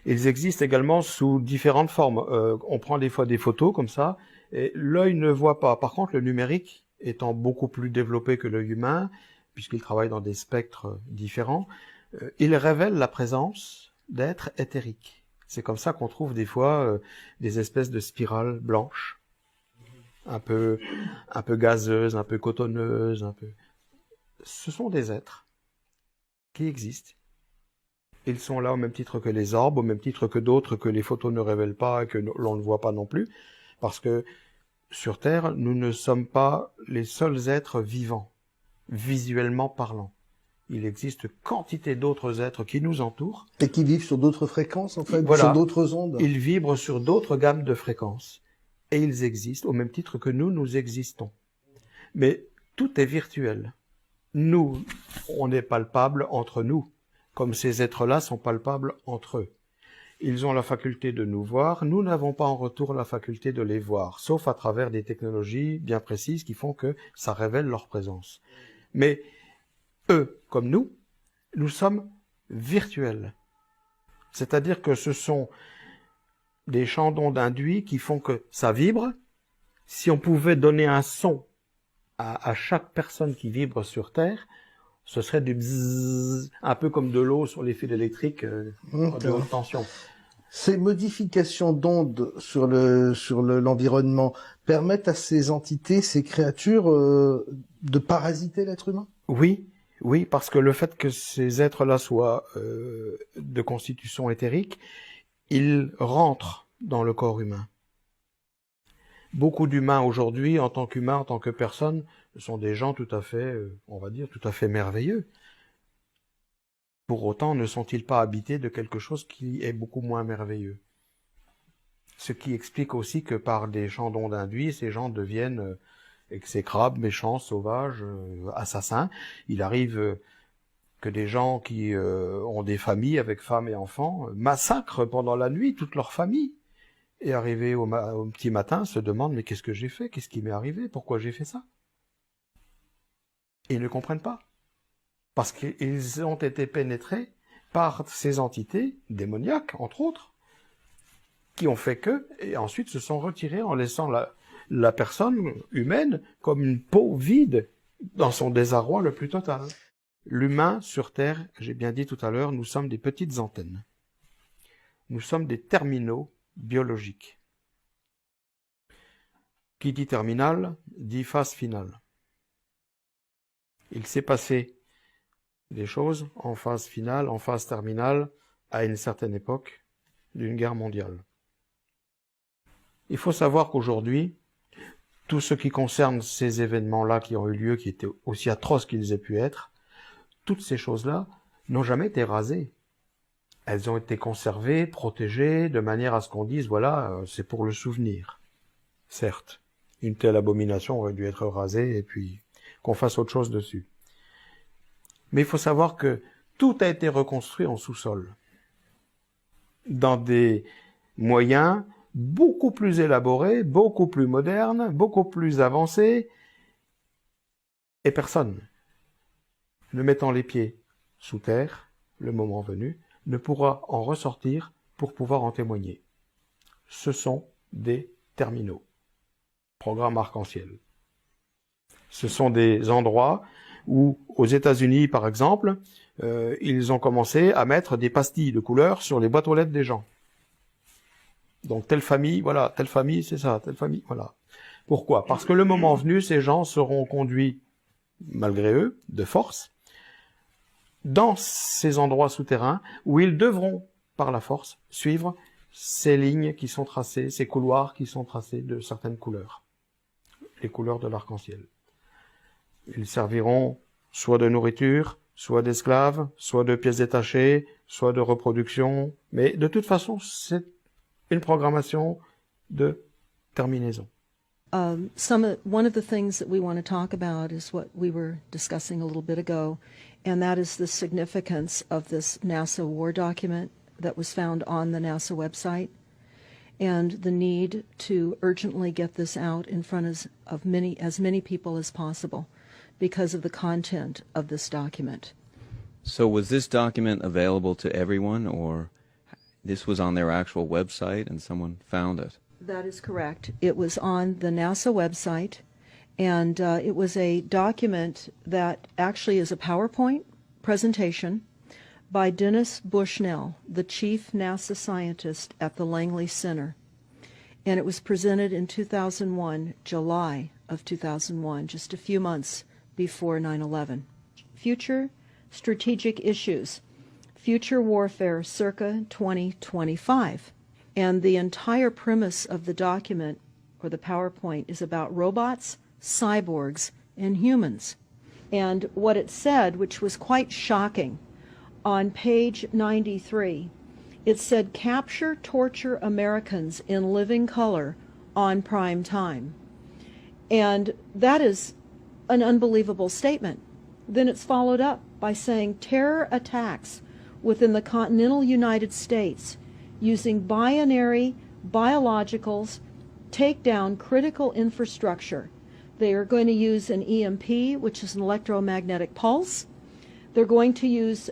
Ils existent également sous différentes formes. On prend des fois des photos comme ça, et l'œil ne voit pas. Par contre, le numérique étant beaucoup plus développé que l'œil humain, puisqu'il travaille dans des spectres différents, il révèle la présence d'êtres éthériques. C'est comme ça qu'on trouve des fois des espèces de spirales blanches, un peu gazeuses, un peu cotonneuses, un peu... Ce sont des êtres qui existent. Ils sont là au même titre que les orbes, au même titre que d'autres que les photos ne révèlent pas et que l'on ne voit pas non plus, parce que sur Terre, nous ne sommes pas les seuls êtres vivants, visuellement parlant. Il existe quantité d'autres êtres qui nous entourent. Et qui vivent sur d'autres fréquences, en fait, voilà. Sur d'autres ondes. Ils vibrent sur d'autres gammes de fréquences. Et ils existent au même titre que nous existons. Mais tout est virtuel. Nous, on est palpable entre nous, comme ces êtres-là sont palpables entre eux. Ils ont la faculté de nous voir, nous n'avons pas en retour la faculté de les voir, sauf à travers des technologies bien précises qui font que ça révèle leur présence. Mais eux, comme nous sommes virtuels. C'est-à-dire que ce sont des champs d'ondes induits qui font que ça vibre. Si on pouvait donner un son à chaque personne qui vibre sur Terre, ce serait du bzzz, un peu comme de l'eau sur les fils électriques de haute tension. Ces modifications d'ondes sur l'environnement permettent à ces entités, ces créatures, de parasiter l'être humain? Oui, parce que le fait que ces êtres-là soient de constitution éthérique, ils rentrent dans le corps humain. Beaucoup d'humains aujourd'hui, en tant qu'humains, en tant que personnes, sont des gens tout à fait, on va dire, tout à fait merveilleux. Pour autant, ne sont-ils pas habités de quelque chose qui est beaucoup moins merveilleux? Ce qui explique aussi que par des champs d'ondes induits, ces gens deviennent exécrables, méchants, sauvages, assassins. Il arrive que des gens qui ont des familles avec femmes et enfants massacrent pendant la nuit toute leur famille. Et arrivés au petit matin, se demandent « Mais qu'est-ce que j'ai fait? Qu'est-ce qui m'est arrivé? Pourquoi j'ai fait ça ?» Ils ne comprennent pas. Parce qu'ils ont été pénétrés par ces entités démoniaques, entre autres, qui ont fait que, et ensuite se sont retirés en laissant la personne humaine comme une peau vide dans son désarroi le plus total. L'humain sur Terre, j'ai bien dit tout à l'heure, nous sommes des petites antennes. Nous sommes des terminaux biologique. Qui dit terminal, dit phase finale. Il s'est passé des choses en phase finale, en phase terminale, à une certaine époque d'une guerre mondiale. Il faut savoir qu'aujourd'hui, tout ce qui concerne ces événements-là qui ont eu lieu, qui étaient aussi atroces qu'ils aient pu être, toutes ces choses-là n'ont jamais été rasées. Elles ont été conservées, protégées, de manière à ce qu'on dise, voilà, c'est pour le souvenir. Certes, une telle abomination aurait dû être rasée et puis qu'on fasse autre chose dessus. Mais il faut savoir que tout a été reconstruit en sous-sol, dans des moyens beaucoup plus élaborés, beaucoup plus modernes, beaucoup plus avancés, et personne, ne mettant les pieds sous terre, le moment venu, ne pourra en ressortir pour pouvoir en témoigner. Ce sont des terminaux. Programme arc-en-ciel. Ce sont des endroits où, aux États-Unis par exemple, ils ont commencé à mettre des pastilles de couleur sur les boîtes aux lettres des gens. Donc telle famille, voilà, telle famille, c'est ça, telle famille, voilà. Pourquoi? Parce que le moment venu, ces gens seront conduits, malgré eux, de force, dans ces endroits souterrains où ils devront, par la force, suivre ces lignes qui sont tracées, ces couloirs qui sont tracés de certaines couleurs, les couleurs de l'arc-en-ciel. Ils serviront soit de nourriture, soit d'esclaves, soit de pièces détachées, soit de reproduction, mais de toute façon, c'est une programmation de terminaison. One of the things that we want to talk about is what we were discussing a little bit ago, and that is the significance of this NASA war document that was found on the NASA website, and the need to urgently get this out in front of as many people as possible because of the content of this document. So was this document available to everyone, or this was on their actual website and someone found it. That is correct. It was on the NASA website, and it was a document that actually is a PowerPoint presentation by Dennis Bushnell, the chief NASA scientist at the Langley Center. And it was presented in 2001, July of 2001, just a few months before 9/11. Future strategic issues, future warfare circa 2025. And the entire premise of the document, or the PowerPoint, is about robots, cyborgs, and humans. And what it said, which was quite shocking, on page 93, it said, "Capture, torture Americans in living color on prime time." And that is an unbelievable statement. Then it's followed up by saying, "Terror attacks within the continental United States using binary biologicals take down critical infrastructure." They are going to use an EMP, which is an electromagnetic pulse. They're going to use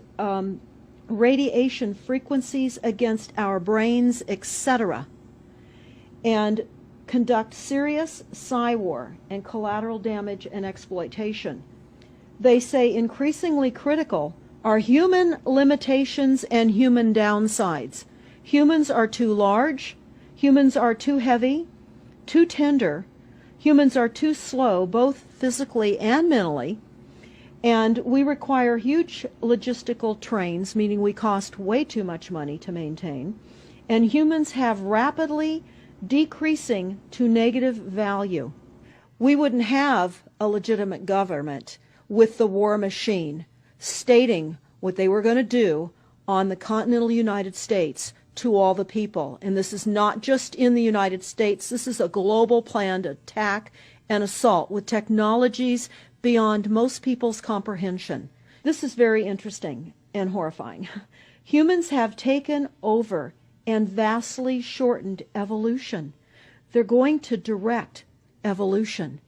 radiation frequencies against our brains, etc., and conduct serious psy-war and collateral damage and exploitation. They say increasingly critical are human limitations and human downsides. Humans are too large, humans are too heavy, too tender, humans are too slow, both physically and mentally, and we require huge logistical trains, meaning we cost way too much money to maintain, and humans have rapidly decreasing to negative value. We wouldn't have a legitimate government with the war machine stating what they were going to do on the continental United States to all the people. And this is not just in the United States. This is a global planned attack and assault with technologies beyond most people's comprehension. This is very interesting and horrifying. Humans have taken over and vastly shortened evolution. They're going to direct evolution.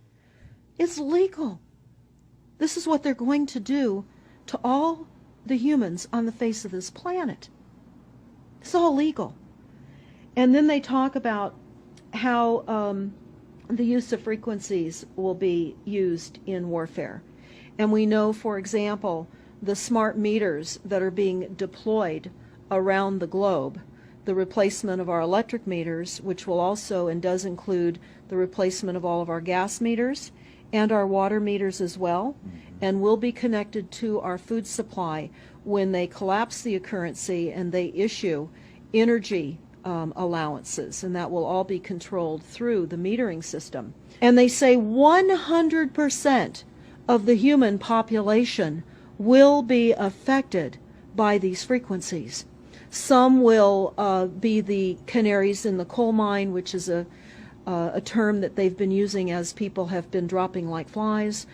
It's legal. This is what they're going to do to all the humans on the face of this planet. It's all legal. And then they talk about how the use of frequencies will be used in warfare. And we know, for example, the smart meters that are being deployed around the globe, the replacement of our electric meters, which will also and does include the replacement of all of our gas meters and our water meters as well, and will be connected to our food supply when they collapse the currency and they issue energy allowances, and that will all be controlled through the metering system. And they say 100% of the human population will be affected by these frequencies. Some will be the canaries in the coal mine, which is a term that they've been using as people have been dropping like flies.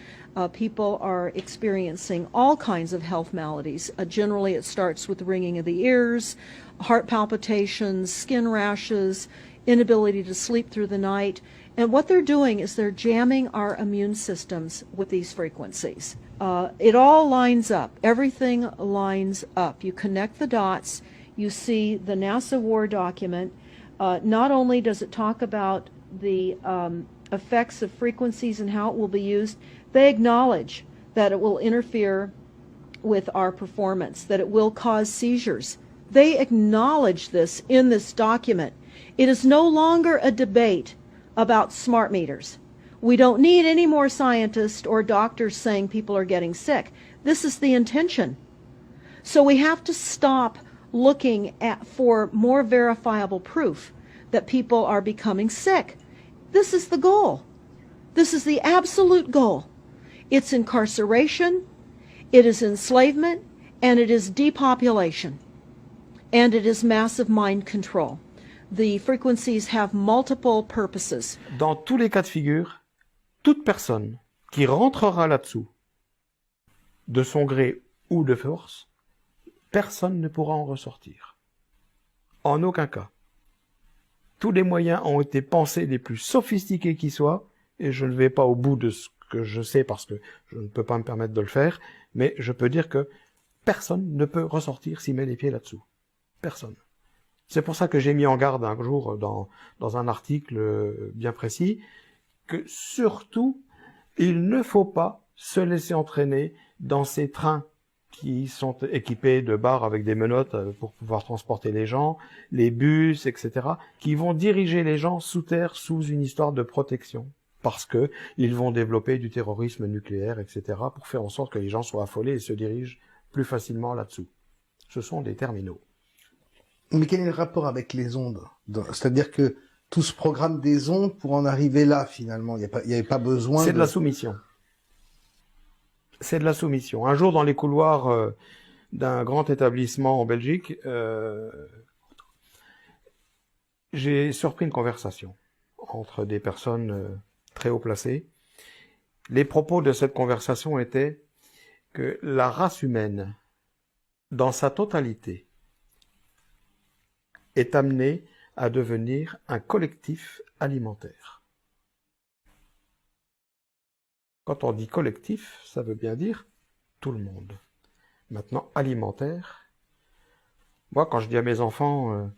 People are experiencing all kinds of health maladies. Generally, it starts with the ringing of the ears, heart palpitations, skin rashes, inability to sleep through the night. And what they're doing is they're jamming our immune systems with these frequencies. It all lines up. Everything lines up. You connect the dots. You see the NASA war document. Not only does it talk about the effects of frequencies and how it will be used, they acknowledge that it will interfere with our performance, that it will cause seizures. They acknowledge this in this document. It is no longer a debate about smart meters. We don't need any more scientists or doctors saying people are getting sick. This is the intention. So we have to stop looking for more verifiable proof that people are becoming sick. This is the goal. This is the absolute goal. It's incarceration, it is enslavement, and it is depopulation. And it is massive mind control. The frequencies have multiple purposes. Dans tous les cas de figure, toute personne qui rentrera là-dessous, de son gré ou de force, personne ne pourra en ressortir. En aucun cas. Tous les moyens ont été pensés les plus sophistiqués qui soient, et je ne vais pas au bout de ce que je sais parce que je ne peux pas me permettre de le faire, mais je peux dire que personne ne peut ressortir s'il met les pieds là-dessous. Personne. C'est pour ça que j'ai mis en garde un jour dans un article bien précis que surtout, il ne faut pas se laisser entraîner dans ces trains qui sont équipés de barres avec des menottes pour pouvoir transporter les gens, les bus, etc., qui vont diriger les gens sous terre sous une histoire de protection. Parce que ils vont développer du terrorisme nucléaire, etc., pour faire en sorte que les gens soient affolés et se dirigent plus facilement là-dessous. Ce sont des terminaux. Mais quel est le rapport avec les ondes? C'est-à-dire que tout ce programme des ondes, pour en arriver là, finalement, il n'y avait pas besoin C'est de la soumission. C'est de la soumission. Un jour, dans les couloirs d'un grand établissement en Belgique, j'ai surpris une conversation entre des personnes très haut placées. Les propos de cette conversation étaient que la race humaine, dans sa totalité, est amenée à devenir un collectif alimentaire. Quand on dit collectif, ça veut bien dire tout le monde. Maintenant, alimentaire, moi, quand je dis à mes enfants,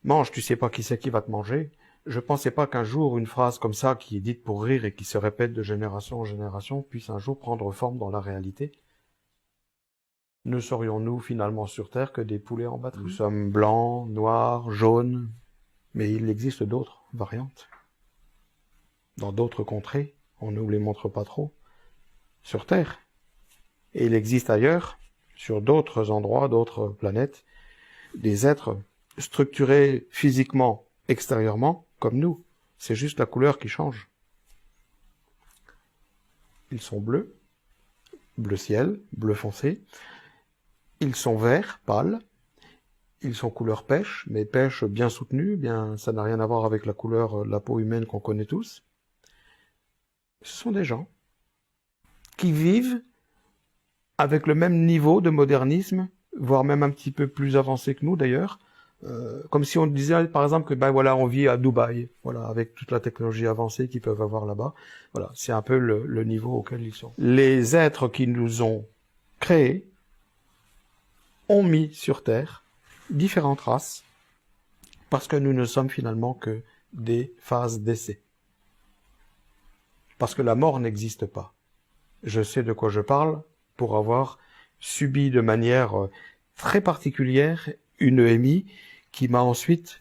mange, tu sais pas qui c'est qui va te manger, je pensais pas qu'un jour, une phrase comme ça, qui est dite pour rire et qui se répète de génération en génération, puisse un jour prendre forme dans la réalité. Ne serions-nous finalement sur Terre que des poulets en batterie? Nous sommes blancs, noirs, jaunes, mais il existe d'autres variantes. Dans d'autres contrées, on ne nous les montre pas trop, sur Terre. Et il existe ailleurs, sur d'autres endroits, d'autres planètes, des êtres structurés physiquement, extérieurement, comme nous. C'est juste la couleur qui change. Ils sont bleus, bleu ciel, bleu foncé. Ils sont verts, pâles. Ils sont couleur pêche, mais pêche bien soutenue, bien, ça n'a rien à voir avec la couleur de la peau humaine qu'on connaît tous. Ce sont des gens qui vivent avec le même niveau de modernisme, voire même un petit peu plus avancé que nous d'ailleurs, comme si on disait par exemple que ben voilà, on vit à Dubaï, voilà, avec toute la technologie avancée qu'ils peuvent avoir là-bas. Voilà, c'est un peu le niveau auquel ils sont. Les êtres qui nous ont créés ont mis sur Terre différentes races, parce que nous ne sommes finalement que des phases d'essai. Parce que la mort n'existe pas. Je sais de quoi je parle pour avoir subi de manière très particulière une EMI qui m'a ensuite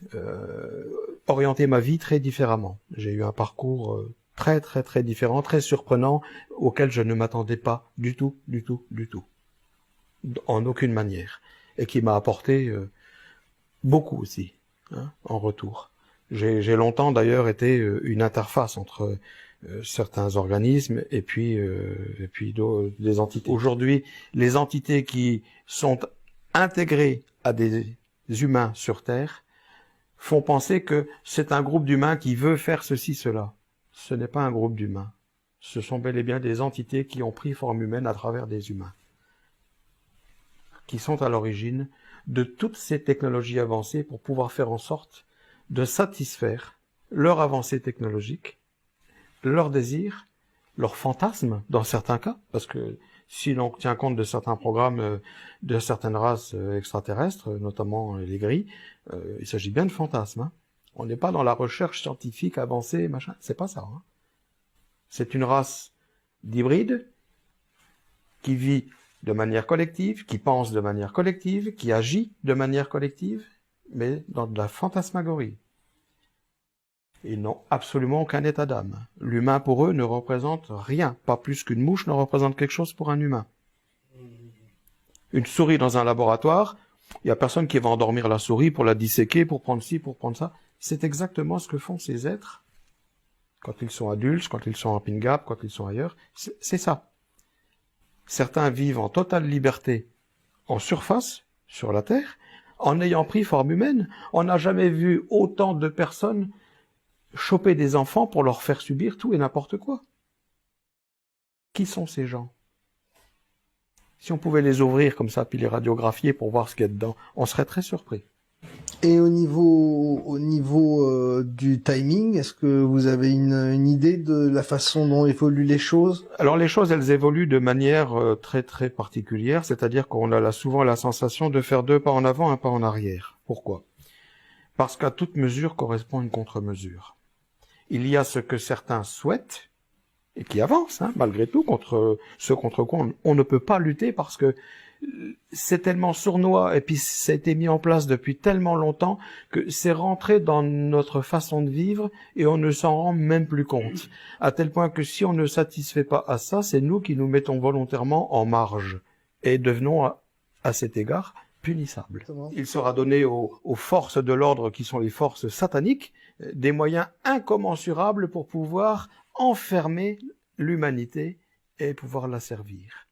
orienté ma vie très différemment. J'ai eu un parcours très différent, très surprenant, auquel je ne m'attendais pas du tout, en aucune manière, et qui m'a apporté beaucoup aussi, hein, en retour. J'ai longtemps d'ailleurs été une interface entre certains organismes et puis des entités. Aujourd'hui, les entités qui sont intégrées à des humains sur Terre font penser que c'est un groupe d'humains qui veut faire ceci, cela. Ce n'est pas un groupe d'humains. Ce sont bel et bien des entités qui ont pris forme humaine à travers des humains, qui sont à l'origine de toutes ces technologies avancées pour pouvoir faire en sorte de satisfaire leur avancée technologique, leurs désirs, leurs fantasmes dans certains cas, parce que si l'on tient compte de certains programmes de certaines races extraterrestres, notamment les gris, il s'agit bien de fantasmes. Hein. On n'est pas dans la recherche scientifique avancée, machin, c'est pas ça. Hein. C'est une race d'hybrides qui vit de manière collective, qui pense de manière collective, qui agit de manière collective, mais dans de la fantasmagorie. Ils n'ont absolument aucun état d'âme. L'humain pour eux ne représente rien, pas plus qu'une mouche ne représente quelque chose pour un humain. Une souris dans un laboratoire, il n'y a personne qui va endormir la souris pour la disséquer, pour prendre ci, pour prendre ça. C'est exactement ce que font ces êtres quand ils sont adultes, quand ils sont en pin-gap, quand ils sont ailleurs. C'est ça. Certains vivent en totale liberté en surface, sur la Terre, en ayant pris forme humaine. On n'a jamais vu autant de personnes choper des enfants pour leur faire subir tout et n'importe quoi. Qui sont ces gens? Si on pouvait les ouvrir comme ça, puis les radiographier pour voir ce qu'il y a dedans, on serait très surpris. Et au niveau du timing, est-ce que vous avez une idée de la façon dont évoluent les choses? Alors les choses, elles évoluent de manière très particulière, c'est-à-dire qu'on a souvent la sensation de faire 2 pas en avant, 1 pas en arrière. Pourquoi? Parce qu'à toute mesure correspond une contre-mesure. Il y a ce que certains souhaitent, et qui avancent, malgré tout, contre ce contre quoi on ne peut pas lutter parce que c'est tellement sournois et puis ça a été mis en place depuis tellement longtemps que c'est rentré dans notre façon de vivre et on ne s'en rend même plus compte. À tel point que si on ne satisfait pas à ça, c'est nous qui nous mettons volontairement en marge et devenons à cet égard punissables. Il sera donné aux forces de l'ordre qui sont les forces sataniques des moyens incommensurables pour pouvoir enfermer l'humanité et pouvoir la servir.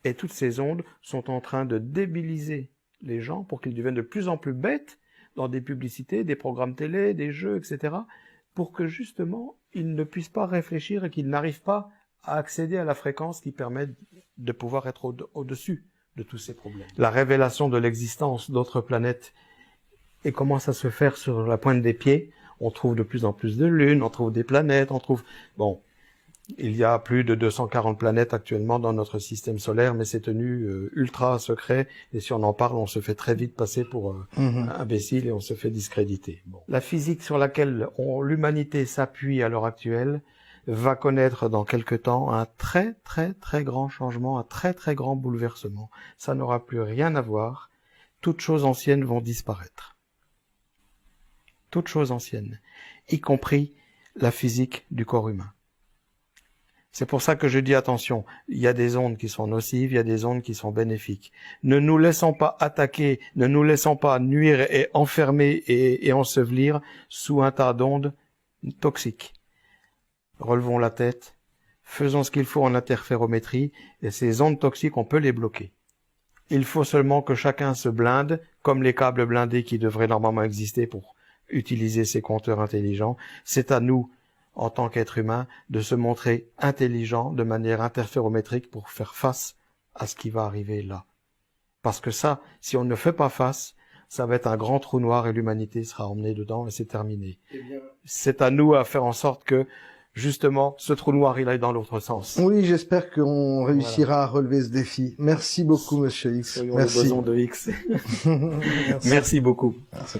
Et toutes ces ondes sont en train de débiliser les gens pour qu'ils deviennent de plus en plus bêtes dans des publicités, des programmes télé, des jeux, etc., pour que justement ils ne puissent pas réfléchir et qu'ils n'arrivent pas à accéder à la fréquence qui permet de pouvoir être au-dessus de tous ces problèmes. La révélation de l'existence d'autres planètes et commence à se faire sur la pointe des pieds. On trouve de plus en plus de lunes, on trouve des planètes, on trouve... Bon, il y a plus de 240 planètes actuellement dans notre système solaire, mais c'est tenu ultra secret, et si on en parle, on se fait très vite passer pour imbécile et on se fait discréditer. Bon. La physique sur laquelle l'humanité s'appuie à l'heure actuelle va connaître dans quelque temps un très très très grand changement, un très très grand bouleversement. Ça n'aura plus rien à voir. Toutes choses anciennes vont disparaître. Toutes choses anciennes, y compris la physique du corps humain. C'est pour ça que je dis attention, il y a des ondes qui sont nocives, il y a des ondes qui sont bénéfiques. Ne nous laissons pas attaquer, ne nous laissons pas nuire et enfermer et ensevelir sous un tas d'ondes toxiques. Relevons la tête, faisons ce qu'il faut en interférométrie, et ces ondes toxiques, on peut les bloquer. Il faut seulement que chacun se blinde, comme les câbles blindés qui devraient normalement exister pour utiliser ces compteurs intelligents. C'est à nous, en tant qu'être humain, de se montrer intelligent de manière interférométrique pour faire face à ce qui va arriver là. Parce que ça, si on ne fait pas face, ça va être un grand trou noir et l'humanité sera emmenée dedans et c'est terminé. C'est à nous à faire en sorte que, justement, ce trou noir, il aille dans l'autre sens. Oui, j'espère qu'on réussira à relever ce défi. Merci beaucoup, Monsieur X. Soyons le boson de X. Merci beaucoup. Merci.